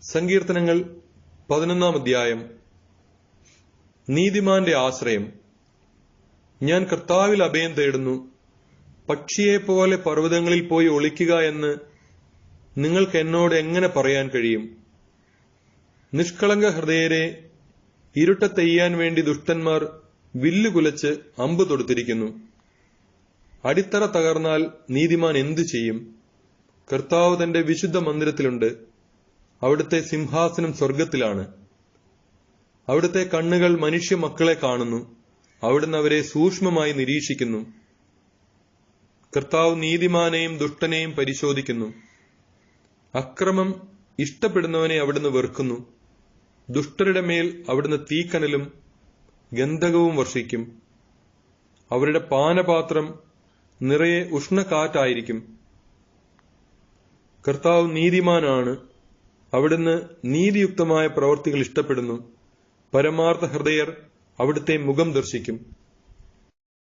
സങ്കീർത്തനങ്ങൾ 11-ാം അധ്യായം. നീതിമാന്റെ ആശ്രയം. ഞാൻ കർത്താവിൽ അഭയം തേടുന്നു. പക്ഷിയെപ്പോലെ പർവ്വതങ്ങളിൽ പോയി ഒളിക്കുക എന്ന് നിങ്ങൾക്ക് എന്നോട് എങ്ങനെ പറയാൻ കഴിയും? നിഷ്കളങ്ക ഹൃദയരെ ഇരുട്ടത്തെയ്യാൻ വേണ്ടി ദുഷ്ടന്മാർ വില്ലുകുലച്ച് അമ്പ് തൊടുത്തിരിക്കുന്നു. അടിത്തറ തകർന്നാൽ നീതിമാൻ എന്തു ചെയ്യും? കർത്താവ് തന്റെ വിശുദ്ധ മന്ദിരത്തിലുണ്ട്. അവിടുത്തെ സിംഹാസനം സ്വർഗത്തിലാണ്. അവിടുത്തെ കണ്ണുകൾ മനുഷ്യ മക്കളെ കാണുന്നു. അവിടുന്ന് അവരെ സൂക്ഷ്മമായി നിരീക്ഷിക്കുന്നു. കർത്താവ് നീതിമാനെയും ദുഷ്ടനെയും പരിശോധിക്കുന്നു. അക്രമം ഇഷ്ടപ്പെടുന്നവനെ അവിടുന്ന് വെറുക്കുന്നു. ദുഷ്ടരുടെ മേൽ അവിടുന്ന് തീക്കനലും ഗന്ധകവും വർഷിക്കും. അവരുടെ പാനപാത്രം നിറയെ ഉഷ്ണക്കാറ്റായിരിക്കും. കർത്താവ് നീതിമാനാണ്. അവിടുന്ന് നീതിയുക്തമായ പ്രവൃത്തികൾ ഇഷ്ടപ്പെടുന്നു. പരമാർത്ഥ ഹൃദയർ അവിടുത്തെ മുഖം ദർശിക്കും.